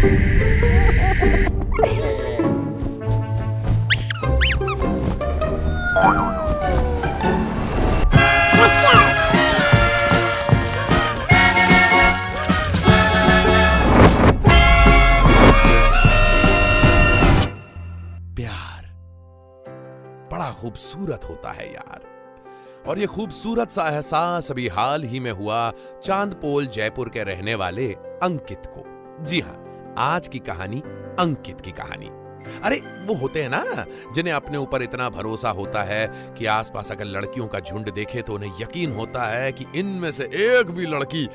प्यार बड़ा खूबसूरत होता है यार। और ये खूबसूरत सा एहसास अभी हाल ही में हुआ चांदपोल जयपुर के रहने वाले अंकित को। जी हां, आज की कहानी अंकित की कहानी। अरे वो होते हैं ना जिन्हें अपने ऊपर इतना भरोसा होता है कि आसपास अगर लड़कियों का झुंड देखे तो उन्हें यकीन होता है कि इनमें से एक भी लड़की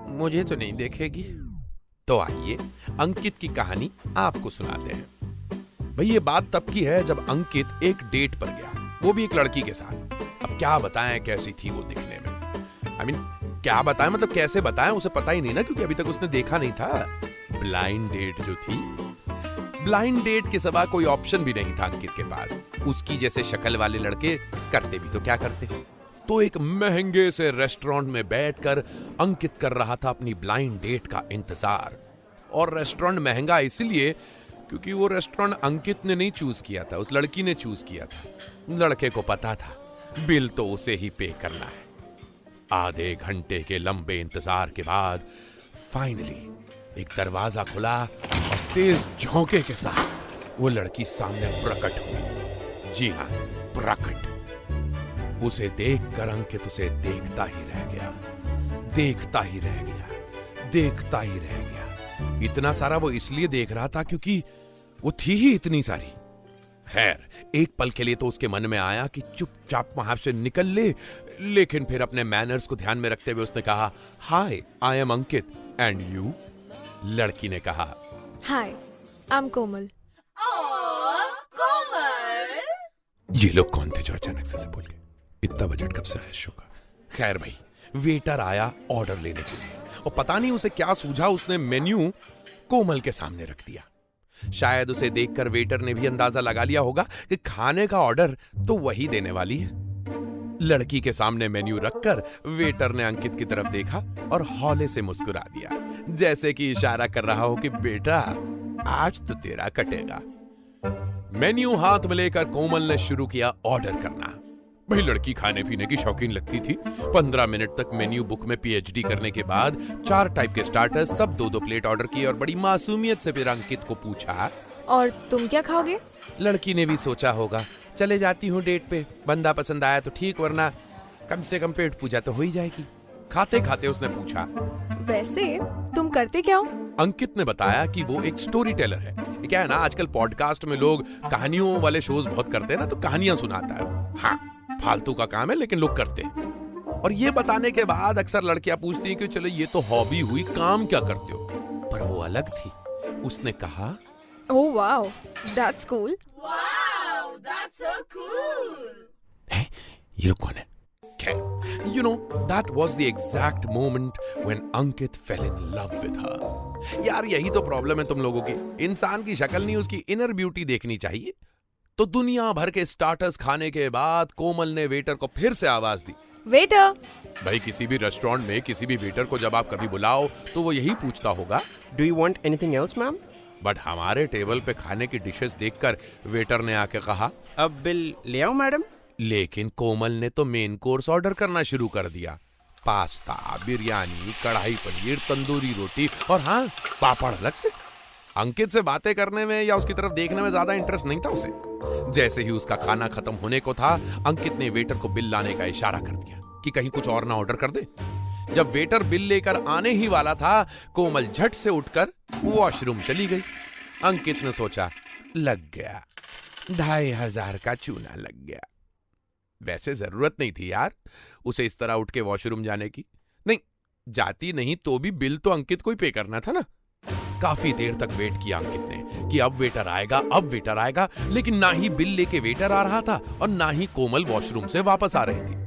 मुझे तो नहीं देखेगी। तो आइए अंकित की कहानी आपको सुनाते हैं। भाई ये बात तब की है जब अंकित एक डेट पर गया, वो भी एक लड़की के साथ। अब क्या बताएं कैसी थी वो दिखने में। क्या बताएं, मतलब कैसे बताएं, उसे पता ही नहीं ना, क्योंकि अभी तक उसने देखा नहीं था। ब्लाइंड डेट जो थी, ब्लाइंड डेट के सिवा कोई ऑप्शन भी नहीं था अंकित के पास। उसकी जैसे शक्ल वाले लड़के करते भी तो क्या करते। तो एक महंगे से रेस्टोरेंट में बैठकर अंकित कर रहा था अपनी ब्लाइंड डेट का इंतजार। और रेस्टोरेंट महंगा इसलिए क्योंकि वो रेस्टोरेंट अंकित ने नहीं चूज किया था, उस लड़की ने चूज किया था। लड़के को पता था बिल तो उसे ही पे करना है। आधे घंटे के लंबे इंतजार के बाद फाइनली एक दरवाजा खुला और तेज झोंके के साथ वो लड़की सामने प्रकट हुई। जी हां, प्रकट। उसे देखकर अंकित उसे देखता ही रह गया, देखता ही रह गया, देखता ही रह गया। इतना सारा वो इसलिए देख रहा था क्योंकि वो थी ही इतनी सारी। खैर, एक पल के लिए तो उसके मन में आया कि चुपचाप वहां से निकल ले, लेकिन फिर अपने मैनर्स को ध्यान में रखते हुए उसने कहा, hi I am Ankit and you. लड़की ने कहा, हाय आई एम कोमल। ये लोग कौन थे जो अचानक से बोल गए? इतना बजट कब से आया शो का? खैर भाई, वेटर आया ऑर्डर लेने के लिए और पता नहीं उसे क्या सूझा, उसने मेन्यू कोमल के सामने रख दिया। शायद उसे देखकर वेटर ने भी अंदाजा लगा लिया होगा कि खाने का ऑर्डर तो वही देने वाली है। लड़की के सामने मेन्यू रखकर वेटर ने अंकित की तरफ देखा और हौले से मुस्कुरा दिया, जैसे कि इशारा कर रहा हो कि बेटा आज तो तेरा कटेगा। मेन्यू हाथ में लेकर कोमल ने शुरू किया ऑर्डर करना। भाई लड़की खाने पीने की शौकीन लगती थी। 15 मिनट तक मेन्यू बुक में पीएचडी करने के बाद 4 टाइप के स्टार्टर्स, सब 2-2 प्लेट ऑर्डर किए और बड़ी मासूमियत से फिर अंकित को पूछा, और तुम क्या खाओगे? लड़की ने भी सोचा होगा, चले जाती हूँ डेट पे, बंदा पसंद आया तो ठीक, वरना कम से कम पेट पूजा तो हो ही जाएगी। खाते खाते उसने पूछा, वैसे तुम करते क्या हो? अंकित ने बताया कि वो एक स्टोरी टेलर है। ये क्या है ना, आजकल पॉडकास्ट में लोग कहानियों वाले शोज बहुत करते हैं ना, तो कहानियां सुनाता है। हाँ, फालतू का काम है लेकिन लोग करते हैं। और ये बताने के बाद अक्सर लड़कियां पूछती हैं कि चलो ये तो हॉबी हुई, काम क्या करते हो? पर वो अलग थी। उसने कहा, oh wow, that's cool. Wow, that's so cool. है ये लोग कौन है? You know, that was the exact moment when Ankit fell in love with her. यार यही तो प्रॉब्लम है तुम लोगों की। इंसान की शक्ल नहीं, उसकी इनर ब्यूटी देखनी चाहिए। तो दुनिया भर के स्टार्टर्स खाने के बाद कोमल ने वेटर को फिर से आवाज दी, वेटर। भाई किसी भी रेस्टोरेंट में किसी भी वेटर को जब आप कभी बुलाओ तो वो यही पूछता होगा, Do you want anything else, ma'am? But हमारे टेबल पे खाने की डिशेस देखकर वेटर ने आके कहा, अब बिल ले आओ मैडम। लेकिन कोमल ने तो मेन कोर्स ऑर्डर करना शुरू कर दिया। पास्ता, बिरयानी, कढ़ाई पनीर, तंदूरी रोटी और हाँ, पापड़ अलग से। अंकित से बातें करने में या उसकी तरफ देखने में ज्यादा इंटरेस्ट नहीं था उसे। जैसे ही उसका खाना खत्म होने को था, अंकित ने वेटर को बिल लाने का इशारा कर दिया कि कहीं कुछ और ना ऑर्डर कर दे। जब वेटर बिल लेकर आने ही वाला था, कोमल झट से उठकर वॉशरूम चली गई। अंकित ने सोचा, लग गया, 2500 का चूना लग गया। वैसे जरूरत नहीं थी यार उसे इस तरह उठ के वॉशरूम जाने की। नहीं जाती नहीं तो भी बिल तो अंकित को ही पे करना था ना। काफी देर तक वेट किया अंकित ने कि अब वेटर आएगा, अब वेटर आएगा, लेकिन ना ही बिल लेके वेटर आ रहा था और ना ही कोमल वॉशरूम से वापस आ रही थी।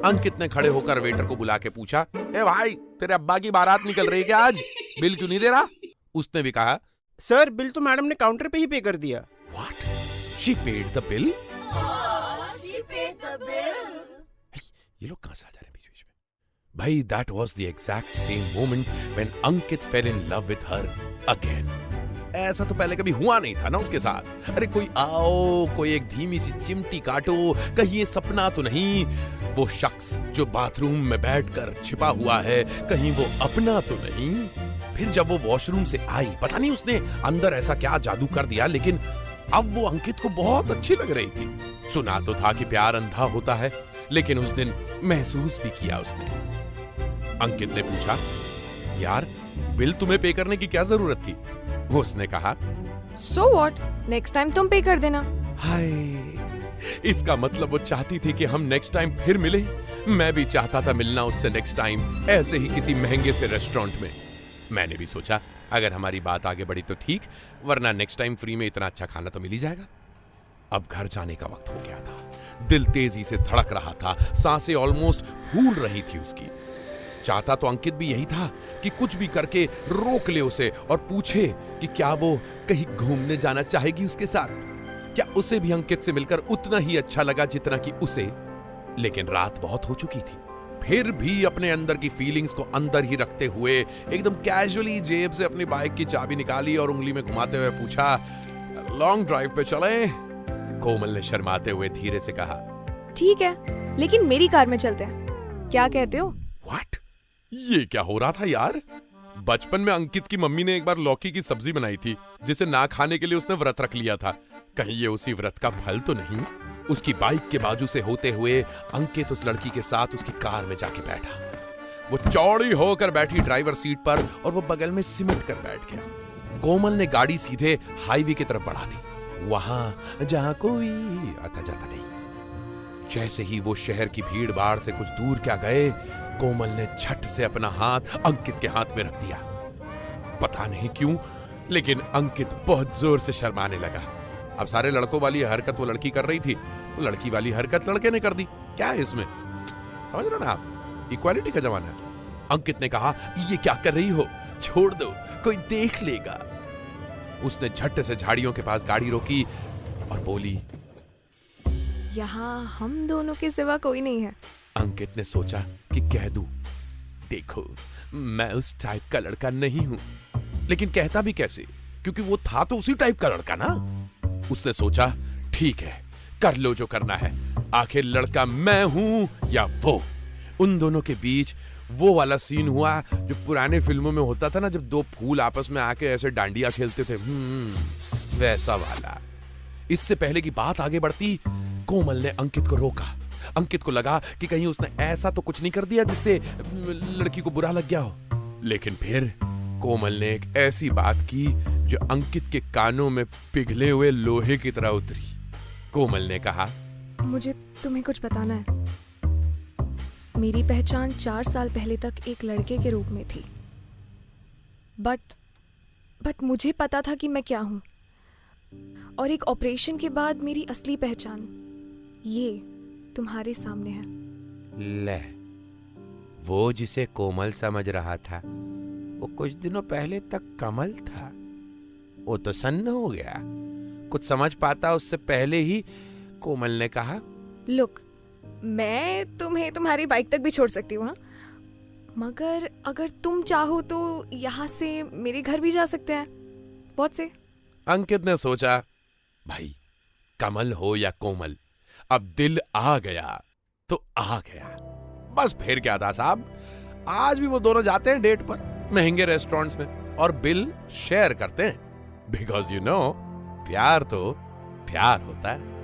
अंकित ने खड़े होकर वेटर को बुला के पूछा, ए भाई तेरे अब्बा की बारात निकल रही है क्या आज? बिल क्यों नहीं दे रहा? उसने भी कहा, सर बिल तो मैडम ने काउंटर पे ही पे कर दिया। What? She paid the bill? Oh, she paid the bill. ये लोग कहां से आ जा रहे हैं बीच-बीच में? भाई that was the exact same moment when Ankit fell in love with her again. ऐसा तो पहले कभी हुआ नहीं था ना उसके साथ। अरे कोई आओ, कोई एक धीमी सी चिमटी काटो, कहीं ये सपना तो नहीं, वो शख्स जो बाथरूम में बैठकर छिपा हुआ है, कहीं वो अपना तो नहीं। फिर जब वो वॉशरूम से आई, पता नहीं उसने अंदर ऐसा क्या जादू कर दिया, लेकिन अब वो अंकित को बहुत अच्छी लग रही थी। सुना तो था कि प्यार अंधा होता है, लेकिन उस दिन महसूस भी किया उसने। अंकित ने पूछा, यार बिल तुम्हें पे करने की क्या जरूरत थी? वो उसने कहा, सो व्हाट, नेक्स्ट टाइम तुम पे कर देना। हाय, इसका मतलब वो चाहती थी कि हम नेक्स्ट टाइम फिर मिले। मैं भी चाहता था मिलना उससे नेक्स्ट टाइम, ऐसे ही किसी महंगे से रेस्टोरेंट में। मैंने भी सोचा अगर हमारी बात आगे बढ़ी तो ठीक, वरना नेक्स्ट टाइम फ्री में इतना अच्छा खाना तो मिल ही जाएगा। अब घर जाने का वक्त हो गया था। दिल तेजी से धड़क रहा था, सांसें ऑलमोस्ट फूल रही थी उसकी। चाहता तो अंकित भी यही था कि कुछ भी करके रोक ले उसे और पूछे कि क्या वो कहीं घूमने जाना चाहेगी उसके साथ। क्या उसे भी अंकित से मिलकर उतना ही अच्छा लगा जितना कि उसे। लेकिन रात बहुत हो चुकी थी। फिर भी अपने अंदर की फीलिंग्स को अंदर ही रखते हुए एकदम कैजुअली जेब से अपनी बाइक की चाबी निकाली और उंगली में घुमाते हुए पूछा, लॉन्ग ड्राइव पे चलें? कोमल ने शर्माते हुए धीरे से कहा, ठीक है, लेकिन मेरी कार में चलते हैं, क्या कहते हो? व्हाट? ये क्या हो रहा था यार? बचपन में अंकित की मम्मी ने एक बार लौकी की सब्जी बनाई थी, जिसे ना खाने के लिए उसने व्रत रख लिया था। कहीं ये उसी व्रत का फल तो नहीं? उसकी बाइक के बाजू से होते हुए अंकित उस लड़की के साथ उसकी कार में जाके बैठा। वो चौड़ी होकर बैठी ड्राइवर सीट पर और वो बगल में सिमट कर बैठ गया। कोमल ने गाड़ी सीधे हाईवे की तरफ बढ़ा दी, वहां जहां कोई आता जाता नहीं। जैसे ही वो शहर की भीड़ भाड़ से कुछ दूर क्या गए, कोमल ने झट से अपना हाथ अंकित के हाथ में रख दिया। पता नहीं क्यों, लेकिन अंकित बहुत जोर से शर्माने लगा। अब सारे लड़कों वाली हरकत वो लड़की कर रही थी, तो लड़की वाली हरकत लड़के ने कर दी। क्या है इसमें? समझ रहे ना आप? इक्वालिटी का जमाना है। अंकित ने कहा, ये क्या कर रही हो? छोड़ दो, कोई देख लेगा। उसने झट से झाड़ियों के पास गाड़ी रोकी और बोली, यहाँ हम दोनों के सिवा कोई नहीं है। अंकित ने सोचा कि कह दूं, देखो मैं उस टाइप का लड़का नहीं हूं। लेकिन कहता भी कैसे, क्योंकि वो था तो उसी टाइप का लड़का ना। उसने सोचा, ठीक है, कर लो जो करना है, आखिर लड़का मैं हूं या वो। उन दोनों के बीच वो वाला सीन हुआ जो पुराने फिल्मों में होता था ना, जब दो फूल आपस में आके ऐसे डांडिया खेलते थे, वैसा वाला। इससे पहले की बात आगे बढ़ती, कोमल ने अंकित को रोका। अंकित को लगा कि कहीं उसने ऐसा तो कुछ नहीं कर दिया जिससे लड़की को बुरा लग गया हो। लेकिन फिर कोमल ने एक ऐसी बात की जो अंकित के कानों में पिघले हुए लोहे की तरह उतरी। कोमल ने कहा, मुझे तुम्हें कुछ बताना है। मेरी पहचान 4 साल पहले तक एक लड़के के रूप में थी, बट मुझे पता था कि मैं क्या हूं। और एक ऑपरेशन के बाद मेरी असली पहचान ये तुम्हारे सामने है। ले, वो जिसे कोमल समझ रहा था वो कुछ दिनों पहले तक कमल था। वो तो सन्न हो गया। कुछ समझ पाता उससे पहले ही कोमल ने कहा, लुक, मैं तुम्हें तुम्हारी बाइक तक भी छोड़ सकती हूँ, मगर अगर तुम चाहो तो यहाँ से मेरे घर भी जा सकते हैं। बहुत से। अंकित ने सोचा, भाई कमल हो या कोमल, अब दिल आ गया तो आ गया, बस फिर क्या था साहब। आज भी वो दोनों जाते हैं डेट पर महंगे रेस्टोरेंट्स में और बिल शेयर करते हैं, बिकॉज यू नो प्यार तो प्यार होता है।